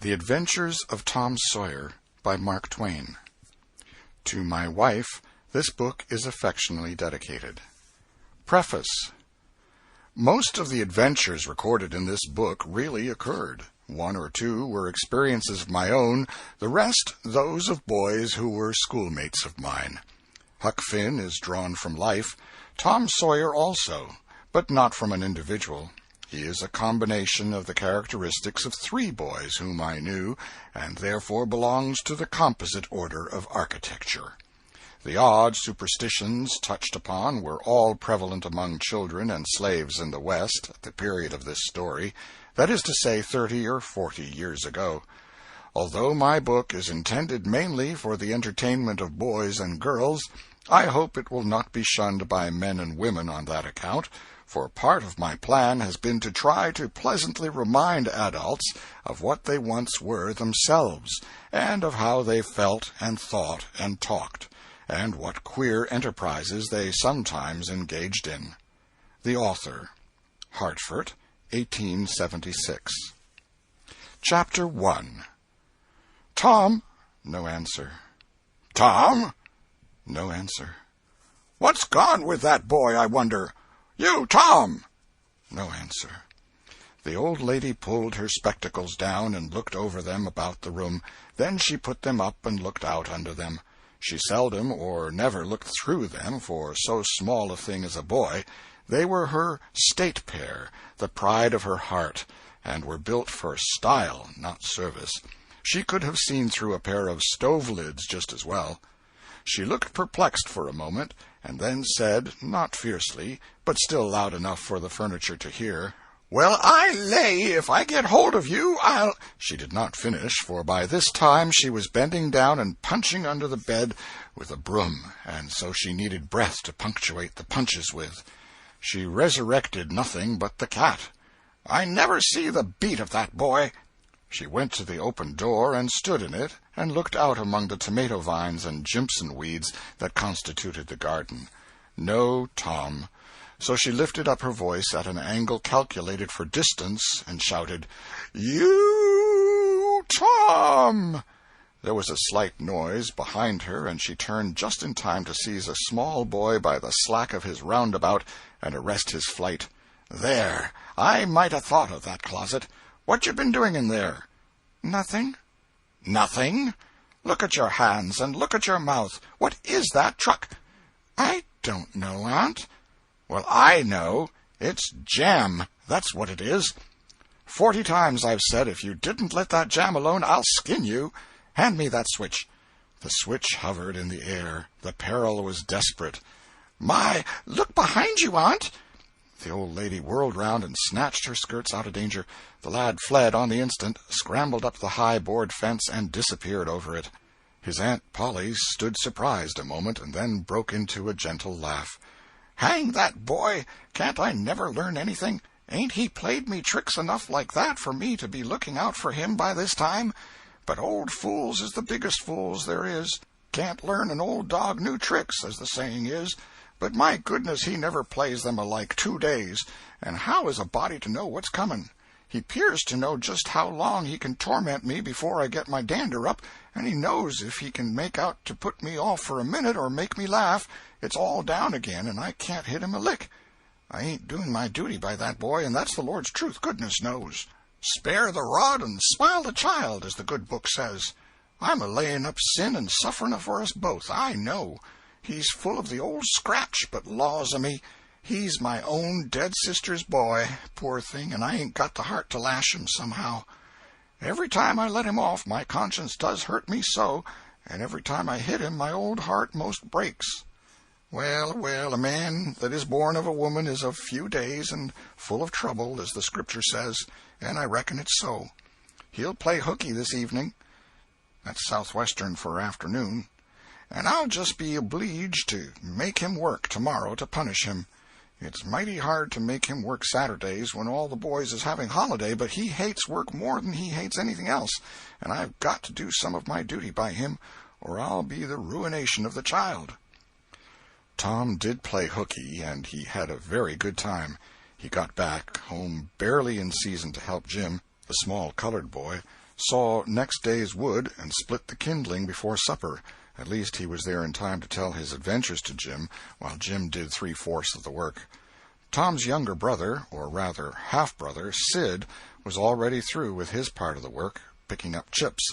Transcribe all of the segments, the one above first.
The Adventures of Tom Sawyer by Mark Twain. To my wife, this book is affectionately dedicated. Preface. Most of the adventures recorded in this book really occurred. One or two were experiences of my own, the rest those of boys who were schoolmates of mine. Huck Finn is drawn from life, Tom Sawyer also, but not from an individual. He is a combination of the characteristics of three boys whom I knew, and therefore belongs to the composite order of architecture. The odd superstitions touched upon were all prevalent among children and slaves in the West at the period of this story, that is to say 30 or 40 years ago. Although my book is intended mainly for the entertainment of boys and girls, I hope it will not be shunned by men and women on that account, for part of my plan has been to try to pleasantly remind adults of what they once were themselves, and of how they felt and thought and talked, and what queer enterprises they sometimes engaged in. The author. Hartford, 1876. Chapter 1. Tom. No answer. Tom. No answer. What's gone with that boy, I wonder? You, Tom! No answer. The old lady pulled her spectacles down and looked over them about the room. Then she put them up and looked out under them. She seldom or never looked through them, for so small a thing as a boy. They were her state pair, the pride of her heart, and were built for style, not service. She could have seen through a pair of stove lids just as well. She looked perplexed for a moment, and then said, not fiercely, but still loud enough for the furniture to hear, "Well, I lay if I get hold of you, I'll—" She did not finish, for by this time she was bending down and punching under the bed with a broom, and so she needed breath to punctuate the punches with. She resurrected nothing but the cat. "I never see the beat of that boy." She went to the open door and stood in it, and looked out among the tomato vines and jimpson weeds that constituted the garden. No Tom. So she lifted up her voice at an angle calculated for distance, and shouted, "You, Tom!" There was a slight noise behind her, and she turned just in time to seize a small boy by the slack of his roundabout and arrest his flight. "There! I might have thought of that closet. What you been doing in there?" "Nothing." "Nothing? Look at your hands, and look at your mouth. What is that truck?" "I don't know, Aunt." "Well, I know. It's jam. That's what it is. 40 times I've said if you didn't let that jam alone, I'll skin you. Hand me that switch." The switch hovered in the air. The peril was desperate. "My, look behind you, Aunt." The old lady whirled round and snatched her skirts out of danger. The lad fled on the instant, scrambled up the high board fence, and disappeared over it. His Aunt Polly stood surprised a moment, and then broke into a gentle laugh. "Hang that boy! Can't I never learn anything? Ain't he played me tricks enough like that for me to be looking out for him by this time? But old fools is the biggest fools there is. Can't learn an old dog new tricks, as the saying is. But my goodness, he never plays them alike 2 days, and how is a body to know what's coming? He 'pears to know just how long he can torment me before I get my dander up, and he knows if he can make out to put me off for a minute or make me laugh, it's all down again, and I can't hit him a lick. I ain't doing my duty by that boy, and that's the Lord's truth, goodness knows. Spare the rod and smile the child, as the good book says. I'm a-laying up sin and suffering for us both, I know. He's full of the old scratch, but laws o' me, he's my own dead sister's boy, poor thing, and I ain't got the heart to lash him somehow. Every time I let him off, my conscience does hurt me so, and every time I hit him, my old heart most breaks. Well, well, a man that is born of a woman is of few days and full of trouble, as the Scripture says, and I reckon it's so. He'll play hooky this evening. That's southwestern for afternoon. And I'll just be obleeged to make him work tomorrow to punish him. It's mighty hard to make him work Saturdays when all the boys is having holiday, but he hates work more than he hates anything else, and I've got to do some of my duty by him, or I'll be the ruination of the child." Tom did play hooky, and he had a very good time. He got back home barely in season to help Jim, The small colored boy saw next day's wood and split the kindling before supper. At least he was there in time to tell his adventures to Jim, while Jim did 3/4 of the work. Tom's younger brother, or rather half-brother, Sid, was already through with his part of the work, picking up chips,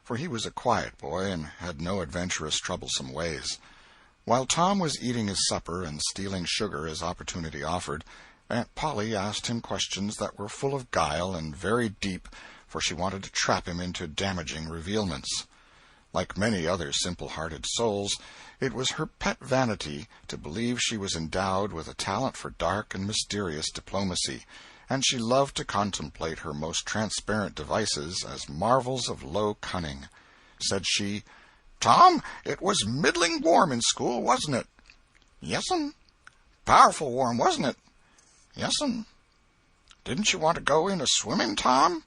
for he was a quiet boy and had no adventurous, troublesome ways. While Tom was eating his supper and stealing sugar as opportunity offered, Aunt Polly asked him questions that were full of guile and very deep, for she wanted to trap him into damaging revealments. Like many other simple-hearted souls, it was her pet vanity to believe she was endowed with a talent for dark and mysterious diplomacy, and she loved to contemplate her most transparent devices as marvels of low cunning. Said she, "Tom, it was middling warm in school, wasn't it?" "Yes'm." "Powerful warm, wasn't it?" "Yes'm." "Didn't you want to go in a-swimming, Tom?"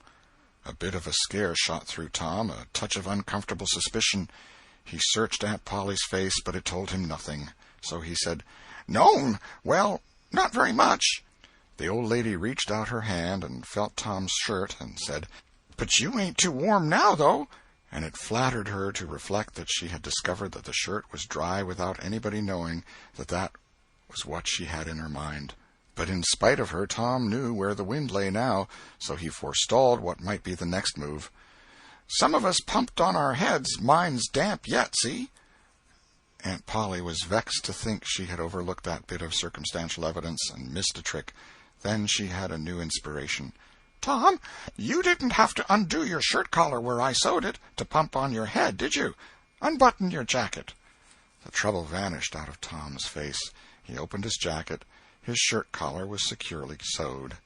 A bit of a scare shot through Tom, a touch of uncomfortable suspicion. He searched Aunt Polly's face, but it told him nothing. So he said, "No'm, well, not very much." The old lady reached out her hand and felt Tom's shirt and said, "But you ain't too warm now, though." And it flattered her to reflect that she had discovered that the shirt was dry without anybody knowing that was what she had in her mind. But in spite of her, Tom knew where the wind lay now, so he forestalled what might be the next move. "Some of us pumped on our heads. Mine's damp yet, see?" Aunt Polly was vexed to think she had overlooked that bit of circumstantial evidence and missed a trick. Then she had a new inspiration. "Tom, you didn't have to undo your shirt collar where I sewed it to pump on your head, did you? Unbutton your jacket." The trouble vanished out of Tom's face. He opened his jacket. His shirt collar was securely sewed.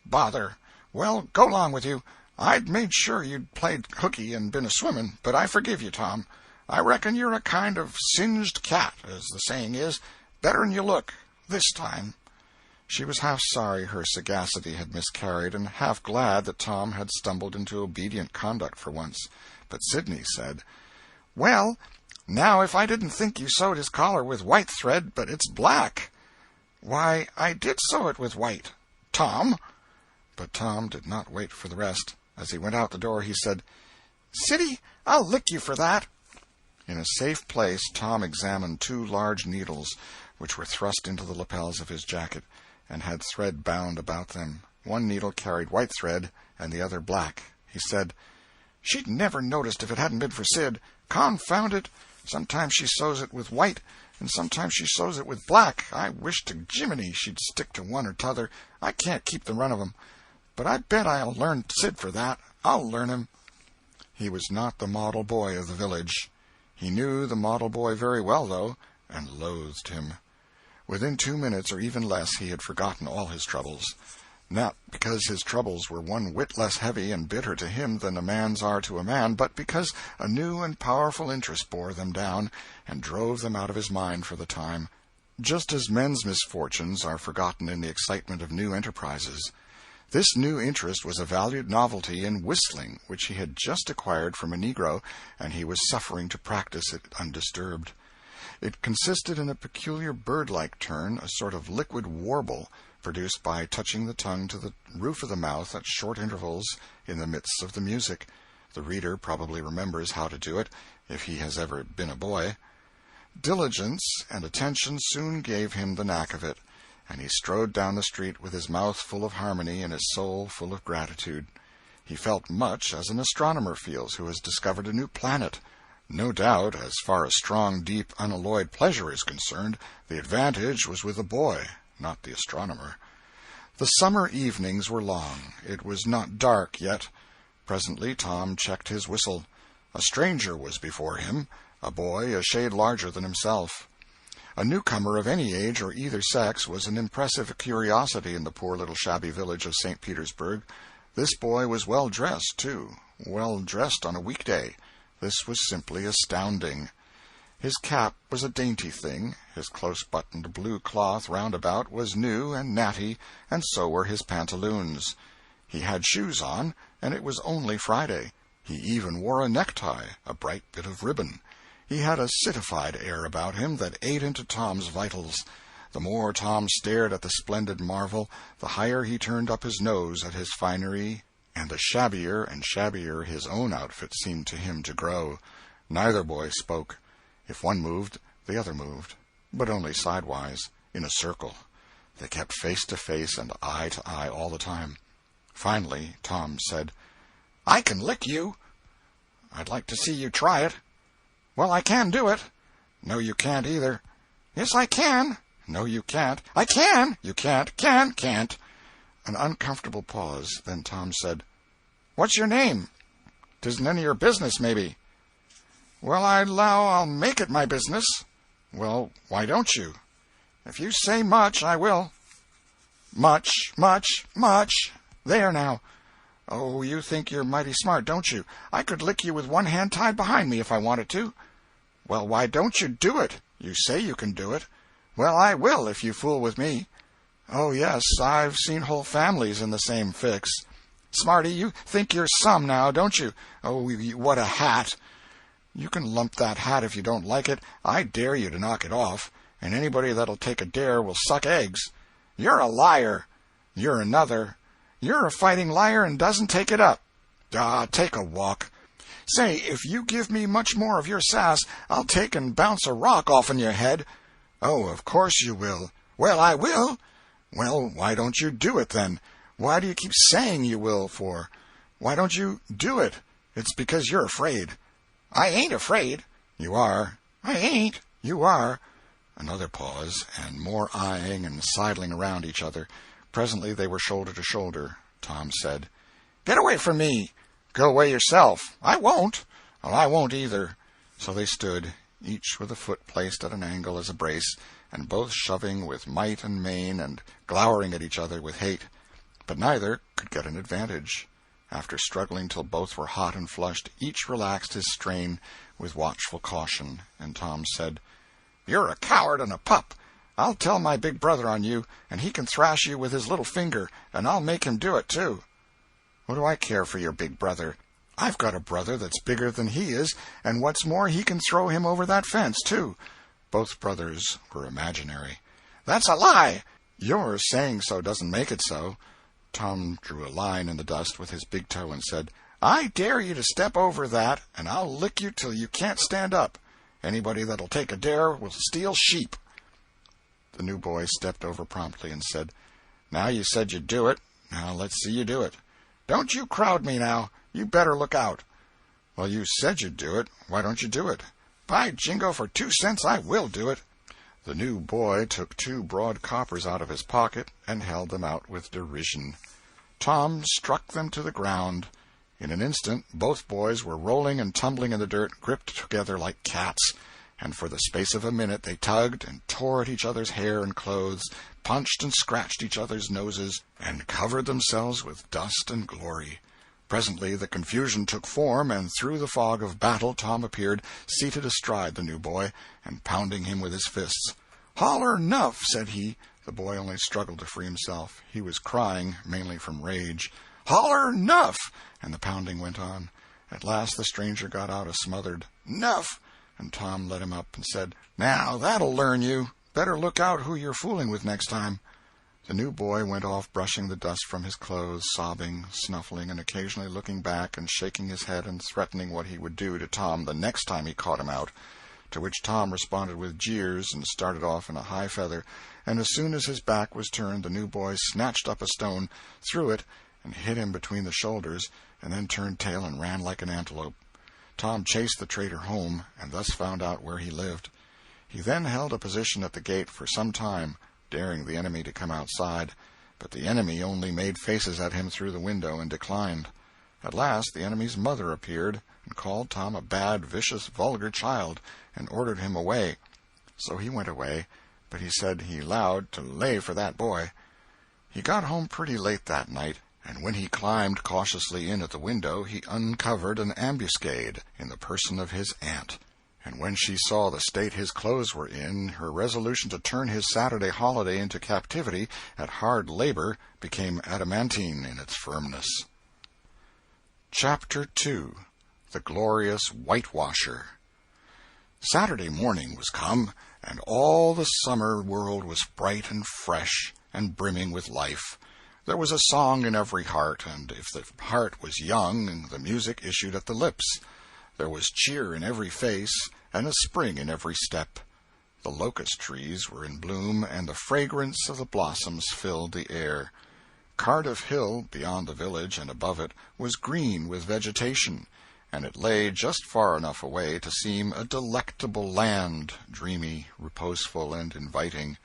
"Bother! Well, go 'long with you. I'd made sure you'd played hooky and been a-swimming, but I forgive you, Tom. I reckon you're a kind of singed cat, as the saying is, better'n you look, this time." She was half sorry her sagacity had miscarried, and half glad that Tom had stumbled into obedient conduct for once. But Sidney said, "Well, now if I didn't think you sewed his collar with white thread, but it's black." "Why, I did sew it with white, Tom." But Tom did not wait for the rest. As he went out the door, he said, "Siddy, I'll lick you for that." In a safe place, Tom examined 2 large needles, which were thrust into the lapels of his jacket, and had thread bound about them. One needle carried white thread, and the other black. He said, "She'd never noticed if it hadn't been for Sid. Confound it! Sometimes she sews it with white, and sometimes she sews it with black. I wish to Jiminy she'd stick to one or t'other. I can't keep the run of 'em. But I bet I'll learn Sid for that. I'll learn him." He was not the model boy of the village. He knew the model boy very well, though, and loathed him. Within 2 minutes, or even less, he had forgotten all his troubles. Not because his troubles were one whit less heavy and bitter to him than a man's are to a man, but because a new and powerful interest bore them down and drove them out of his mind for the time, just as men's misfortunes are forgotten in the excitement of new enterprises. This new interest was a valued novelty in whistling, which he had just acquired from a negro, and he was suffering to practice it undisturbed. It consisted in a peculiar bird-like turn, a sort of liquid warble, produced by touching the tongue to the roof of the mouth at short intervals in the midst of the music. The reader probably remembers how to do it, if he has ever been a boy. Diligence and attention soon gave him the knack of it, and he strode down the street with his mouth full of harmony and his soul full of gratitude. He felt much as an astronomer feels who has discovered a new planet. No doubt, as far as strong, deep, unalloyed pleasure is concerned, the advantage was with the boy, not the astronomer. The summer evenings were long. It was not dark yet. Presently Tom checked his whistle. A stranger was before him, a boy a shade larger than himself. A newcomer of any age or either sex was an impressive curiosity in the poor little shabby village of St. Petersburg. This boy was well dressed, too, well dressed on a weekday. This was simply astounding. His cap was a dainty thing, his close-buttoned blue cloth roundabout was new and natty, and so were his pantaloons. He had shoes on, and it was only Friday. He even wore a necktie, a bright bit of ribbon. He had a citified air about him that ate into Tom's vitals. The more Tom stared at the splendid marvel, the higher he turned up his nose at his finery and the shabbier and shabbier his own outfit seemed to him to grow. Neither boy spoke. If one moved, the other moved, but only sidewise, in a circle. They kept face to face and eye to eye all the time. Finally, Tom said, "I can lick you." "I'd like to see you try it." "Well, I can do it." "No, you can't either." "Yes, I can." "No, you can't." "I can." "You can't." Can't. An uncomfortable pause. Then Tom said, "What's your name?" "'Tisn't any of your business, maybe." "Well, I 'low I'll make it my business." "Well, why don't you?" "If you say much, I will." "Much. There now." "Oh, you think you're mighty smart, don't you? I could lick you with one hand tied behind me if I wanted to." "Well, why don't you do it? You say you can do it." "Well, I will, if you fool with me." "Oh, yes, I've seen whole families in the same fix." "Smarty, you think you're some now, don't you?" "Oh, what a hat!" "You can lump that hat if you don't like it. I dare you to knock it off, and anybody that'll take a dare will suck eggs." "You're a liar." "You're another." "You're a fighting liar and doesn't take it up." "Ah, take a walk." "Say, if you give me much more of your sass, I'll take and bounce a rock off'n your head." "Oh, of course you will." "Well, I will." "Well, why don't you do it, then? Why do you keep saying you will for? Why don't you do it? It's because you're afraid." "I ain't afraid." "You are." "I ain't." "You are." Another pause, and more eyeing and sidling around each other. Presently they were shoulder to shoulder. Tom said, "Get away from me." "Go away yourself." "I won't." "Well, I won't either." So they stood, each with a foot placed at an angle as a brace, and both shoving with might and main and glowering at each other with hate. But neither could get an advantage. After struggling till both were hot and flushed, each relaxed his strain with watchful caution, and Tom said, "You're a coward and a pup. I'll tell my big brother on you, and he can thrash you with his little finger, and I'll make him do it, too." "What do I care for your big brother? I've got a brother that's bigger than he is, and what's more, he can throw him over that fence, too." Both brothers were imaginary. "That's a lie." "Your saying so doesn't make it so." Tom drew a line in the dust with his big toe and said, "I dare you to step over that, and I'll lick you till you can't stand up. Anybody that'll take a dare will steal sheep." The new boy stepped over promptly and said, "Now you said you'd do it. Now let's see you do it." "Don't you crowd me now. You better look out." "Well, you said you'd do it. Why don't you do it?" "By jingo, for 2 cents I will do it." The new boy took 2 broad coppers out of his pocket and held them out with derision. Tom struck them to the ground. In an instant both boys were rolling and tumbling in the dirt, gripped together like cats, and for the space of a minute they tugged and tore at each other's hair and clothes, punched and scratched each other's noses, and covered themselves with dust and glory. Presently the confusion took form, and through the fog of battle Tom appeared, seated astride the new boy, and pounding him with his fists. "Holler 'nuff," said he. The boy only struggled to free himself. He was crying, mainly from rage. "Holler 'nuff," and the pounding went on. At last the stranger got out a smothered "nuff," and Tom let him up and said, "Now that'll learn you. Better look out who you're fooling with next time." The new boy went off brushing the dust from his clothes, sobbing, snuffling, and occasionally looking back and shaking his head and threatening what he would do to Tom the next time he caught him out, to which Tom responded with jeers and started off in a high feather, and as soon as his back was turned the new boy snatched up a stone, threw it, and hit him between the shoulders, and then turned tail and ran like an antelope. Tom chased the traitor home, and thus found out where he lived. He then held a position at the gate for some time, daring the enemy to come outside, but the enemy only made faces at him through the window and declined. At last the enemy's mother appeared, and called Tom a bad, vicious, vulgar child, and ordered him away. So he went away, but he said he 'lowed to lay for that boy. He got home pretty late that night, and when he climbed cautiously in at the window he uncovered an ambuscade in the person of his aunt. And when she saw the state his clothes were in, her resolution to turn his Saturday holiday into captivity at hard labor became adamantine in its firmness. Chapter 2. The Glorious Whitewasher. Saturday morning was come, and all the summer world was bright and fresh and brimming with life. There was a song in every heart, and if the heart was young, the music issued at the lips. There was cheer in every face, and a spring in every step. The locust trees were in bloom, and the fragrance of the blossoms filled the air. Cardiff Hill, beyond the village and above it, was green with vegetation, and it lay just far enough away to seem a delectable land, dreamy, reposeful, and inviting.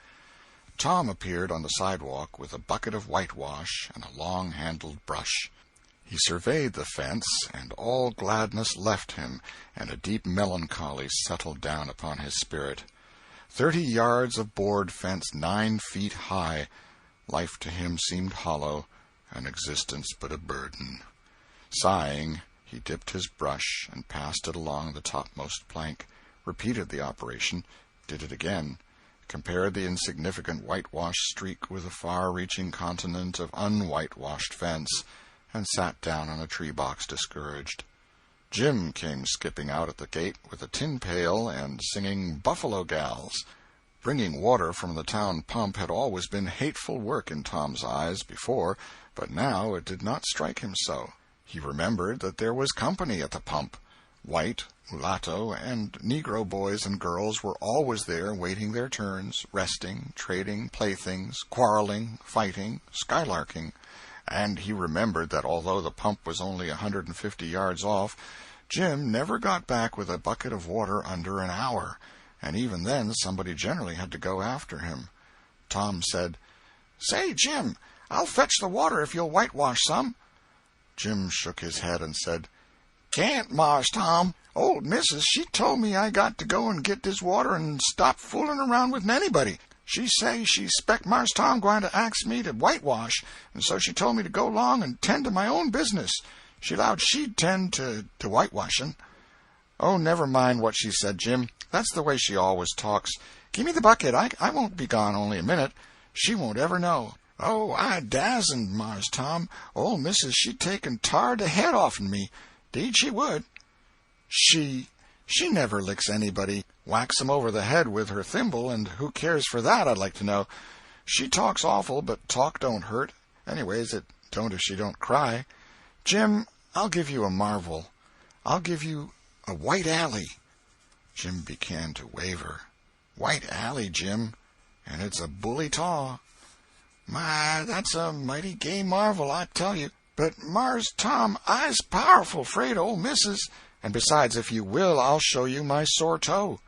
Tom appeared on the sidewalk with a bucket of whitewash and a long-handled brush. He surveyed the fence, and all gladness left him, and a deep melancholy settled down upon his spirit. 30 yards of board fence 9 feet high. Life to him seemed hollow, and existence but a burden. Sighing, he dipped his brush and passed it along the topmost plank, repeated the operation, did it again, compared the insignificant whitewashed streak with the far-reaching continent of unwhitewashed fence, and sat down on a tree-box discouraged. Jim came skipping out at the gate with a tin pail and singing "Buffalo Gals." Bringing water from the town pump had always been hateful work in Tom's eyes before, but now it did not strike him so. He remembered that there was company at the pump. White, mulatto, and Negro boys and girls were always there waiting their turns, resting, trading playthings, quarreling, fighting, skylarking. And he remembered that although the pump was only 150 yards off, Jim never got back with a bucket of water under an hour, and even then somebody generally had to go after him. Tom said, "Say, Jim, I'll fetch the water if you'll whitewash some." Jim shook his head and said, "Can't, Mars Tom. Old missus, she told me I got to go and get this water and stop fooling around with anybody. She say she spec Mars Tom going to ax me to whitewash, and so she told me to go along and tend to my own business. She 'lowed she'd tend to whitewashing." "Oh, never mind what she said, Jim. That's the way she always talks. Give me the bucket. I won't be gone only a minute. She won't ever know." "Oh, I dasn't, Mars Tom. Old missus, she'd take and tar the head off'n me. 'Deed she would." She never licks anybody. Whacks 'em over the head with her thimble, and who cares for that, I'd like to know. She talks awful, but talk don't hurt. Anyways, it don't if she don't cry. Jim, I'll give you a marvel. I'll give you a white alley." Jim began to waver. "White alley, Jim, and it's a bully taw." "My, that's a mighty gay marvel, I tell you. But, Mars Tom, I's powerful 'fraid of old missus. And besides, if you will, I'll show you my sore toe."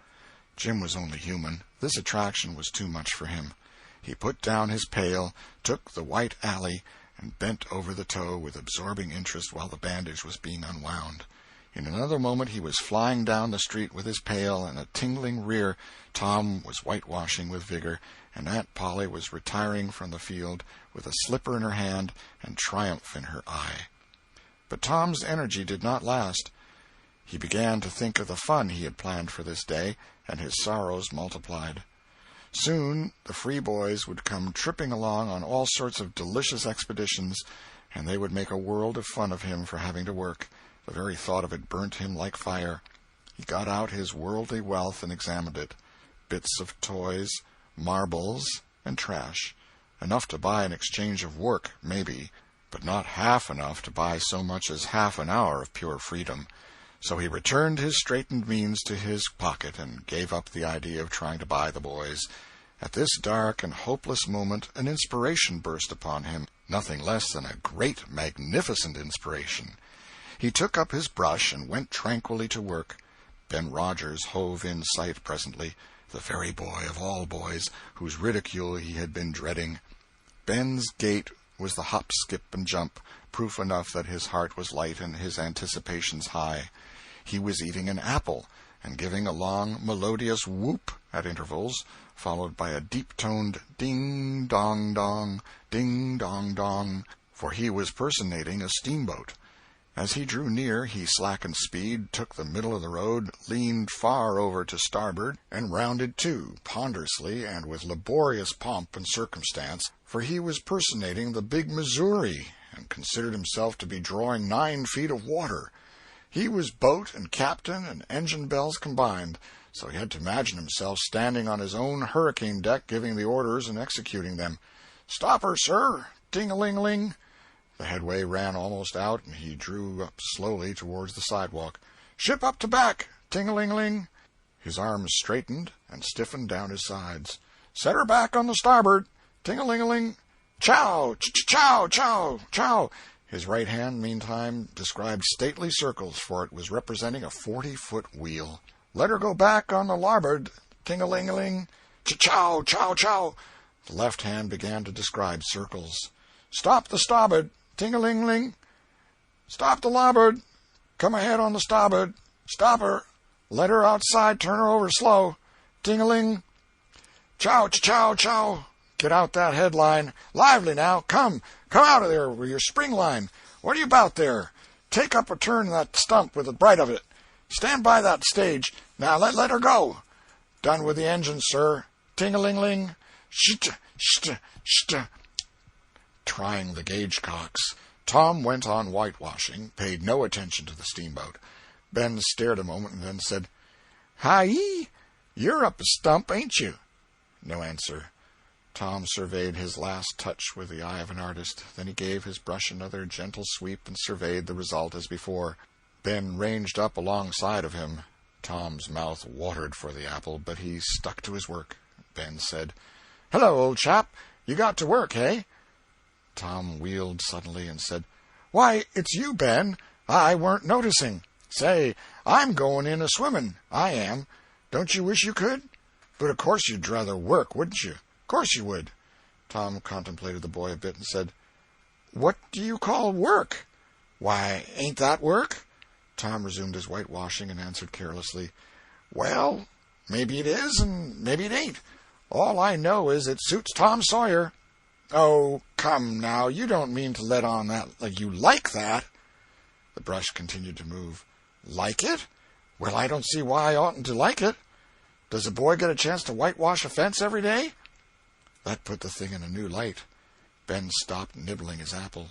Jim was only human. This attraction was too much for him. He put down his pail, took the white alley, and bent over the toe with absorbing interest while the bandage was being unwound. In another moment he was flying down the street with his pail and a tingling rear. Tom was whitewashing with vigor, and Aunt Polly was retiring from the field with a slipper in her hand and triumph in her eye. But Tom's energy did not last. He began to think of the fun he had planned for this day, and his sorrows multiplied. Soon the free boys would come tripping along on all sorts of delicious expeditions, and they would make a world of fun of him for having to work. The very thought of it burnt him like fire. He got out his worldly wealth and examined it. Bits of toys, marbles, and trash. Enough to buy an exchange of work, maybe, but not half enough to buy so much as half an hour of pure freedom. So he returned his straitened means to his pocket and gave up the idea of trying to buy the boys. At this dark and hopeless moment an inspiration burst upon him, nothing less than a great, magnificent inspiration. He took up his brush and went tranquilly to work. Ben Rogers hove in sight presently, the very boy of all boys, whose ridicule he had been dreading. Ben's gait was the hop, skip, and jump, proof enough that his heart was light and his anticipations high. He was eating an apple, and giving a long, melodious whoop at intervals, followed by a deep-toned ding-dong-dong, ding-dong-dong, for he was personating a steamboat. As he drew near, he slackened speed, took the middle of the road, leaned far over to starboard, and rounded to, ponderously and with laborious pomp and circumstance, for he was personating the big Missouri, and considered himself to be drawing 9 feet of water. He was boat and captain and engine bells combined, so he had to imagine himself standing on his own hurricane deck giving the orders and executing them. "Stop her, sir! Ting-a-ling-ling. The headway ran almost out, and he drew up slowly towards the sidewalk. Ship up to back. Ting-a-ling-ling. His arms straightened and stiffened down his sides. Set her back on the starboard. Ting-a-ling-a-ling. Chow! Chow! Chow! Chow! His right hand, meantime, described stately circles, for it was representing a 40-foot wheel. Let her go back on the larboard. Ting-a-ling-a-ling. Chow! Chow! Chow! The left hand began to describe circles. Stop the starboard. Ting-a-ling-ling. Stop the larboard. Come ahead on the starboard. Stop her. Let her outside. Turn her over slow. Ting-a-ling. Chow! Chow! Chow! Get out that headline. Lively now. Come out of there with your spring line. What are you about there? Take up a turn that stump with the bright of it. Stand by that stage. Now let her go. Done with the engine, sir. Ting-a-ling-ling. Sht, sht, sht. Trying the gauge cocks. Tom went on whitewashing, paid no attention to the steamboat. Ben stared a moment and then said, Hi-yi, you're up a stump, ain't you? No answer. Tom surveyed his last touch with the eye of an artist. Then he gave his brush another gentle sweep and surveyed the result as before. Ben ranged up alongside of him. Tom's mouth watered for the apple, but he stuck to his work. Ben said, Hello, old chap. You got to work, eh? Tom wheeled suddenly and said, Why, it's you, Ben. I weren't noticing. Say, I'm going in a-swimming. I am. Don't you wish you could? But of course you'd rather work, wouldn't you? Of course you would. Tom contemplated the boy a bit and said, What do you call work? Why, ain't that work? Tom resumed his whitewashing and answered carelessly, Well, maybe it is and maybe it ain't. All I know is it suits Tom Sawyer. Oh, come now, you don't mean to let on that like you like that. The brush continued to move. Like it? Well, I don't see why I oughtn't to like it. Does a boy get a chance to whitewash a fence every day? That put the thing in a new light. Ben stopped nibbling his apple.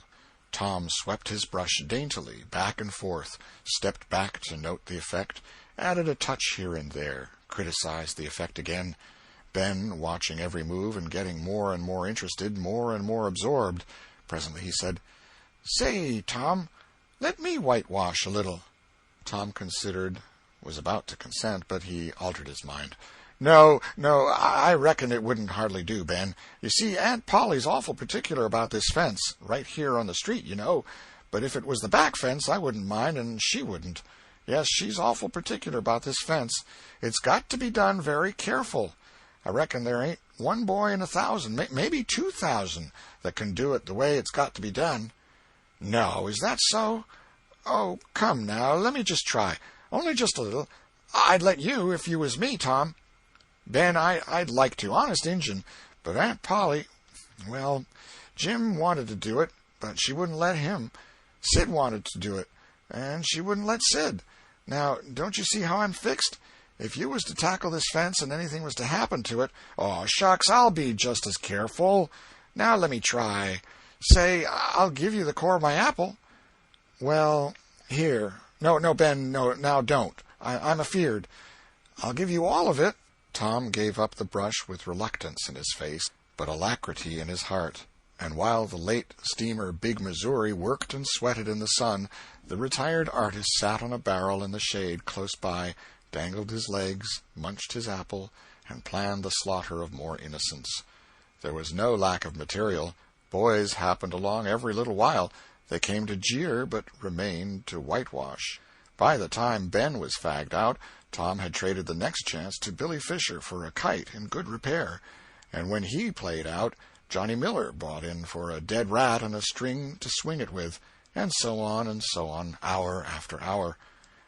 Tom swept his brush daintily back and forth, stepped back to note the effect, added a touch here and there, criticized the effect again. Ben, watching every move and getting more and more interested, more and more absorbed. Presently he said, Say, Tom, let me whitewash a little. Tom considered, was about to consent, but he altered his mind. No, I reckon it wouldn't hardly do, Ben. You see, Aunt Polly's awful particular about this fence, right here on the street, you know. But if it was the back fence, I wouldn't mind, and she wouldn't. Yes, she's awful particular about this fence. It's got to be done very careful. I reckon there ain't one boy in 1,000, maybe 2,000, that can do it the way it's got to be done. No, is that so? Oh, come now, let me just try. Only just a little. I'd let you if you was me, Tom. Ben, I'd like to, honest Injun, but Aunt Polly, well, Jim wanted to do it, but she wouldn't let him. Sid wanted to do it, and she wouldn't let Sid. Now, don't you see how I'm fixed? If you was to tackle this fence and anything was to happen to it, oh, shucks, I'll be just as careful. Now let me try. Say, I'll give you the core of my apple. Well, here. No, Ben, no, now don't. I'm afeard. I'll give you all of it. Tom gave up the brush with reluctance in his face, but alacrity in his heart. And while the late steamer Big Missouri worked and sweated in the sun, the retired artist sat on a barrel in the shade close by, dangled his legs, munched his apple, and planned the slaughter of more innocents. There was no lack of material. Boys happened along every little while. They came to jeer, but remained to whitewash. By the time Ben was fagged out, Tom had traded the next chance to Billy Fisher for a kite in good repair, and when he played out, Johnny Miller brought in for a dead rat and a string to swing it with, and so on, hour after hour.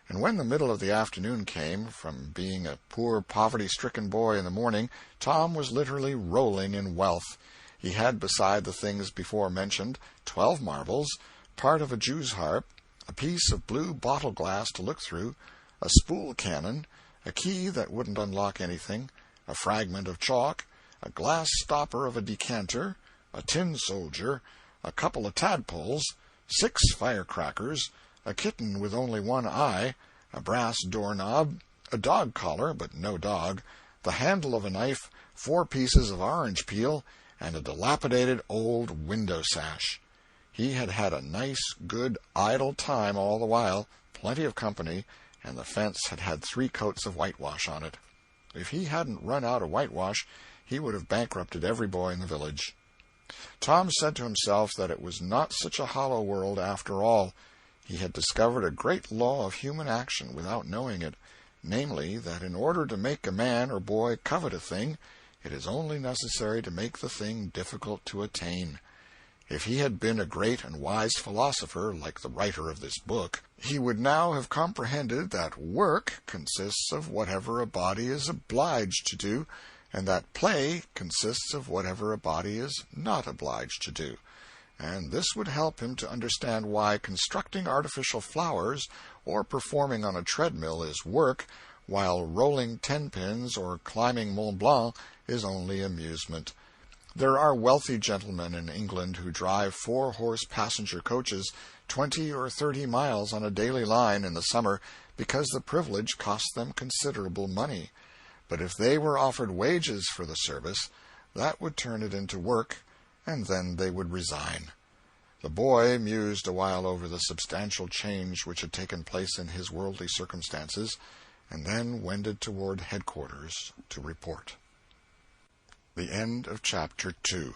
And when the middle of the afternoon came, from being a poor poverty-stricken boy in the morning, Tom was literally rolling in wealth. He had, beside the things before mentioned, 12 marbles, part of a jew's harp, a piece of blue bottle glass to look through, a spool cannon, a key that wouldn't unlock anything, a fragment of chalk, a glass stopper of a decanter, a tin soldier, a couple of tadpoles, 6 firecrackers, a kitten with only one eye, a brass doorknob, a dog collar, but no dog, the handle of a knife, 4 pieces of orange peel, and a dilapidated old window sash. He had had a nice, good, idle time all the while, plenty of company, and the fence had had 3 coats of whitewash on it. If he hadn't run out of whitewash, he would have bankrupted every boy in the village. Tom said to himself that it was not such a hollow world after all. He had discovered a great law of human action without knowing it, namely, that in order to make a man or boy covet a thing, it is only necessary to make the thing difficult to attain. If he had been a great and wise philosopher, like the writer of this book, he would now have comprehended that work consists of whatever a body is obliged to do, and that play consists of whatever a body is not obliged to do. And this would help him to understand why constructing artificial flowers or performing on a treadmill is work, while rolling 10-pins or climbing Mont Blanc is only amusement. There are wealthy gentlemen in England who drive 4-horse passenger coaches 20 or 30 miles on a daily line in the summer because the privilege costs them considerable money. But if they were offered wages for the service, that would turn it into work, and then they would resign. The boy mused a while over the substantial change which had taken place in his worldly circumstances, and then wended toward headquarters to report. The end of Chapter 2.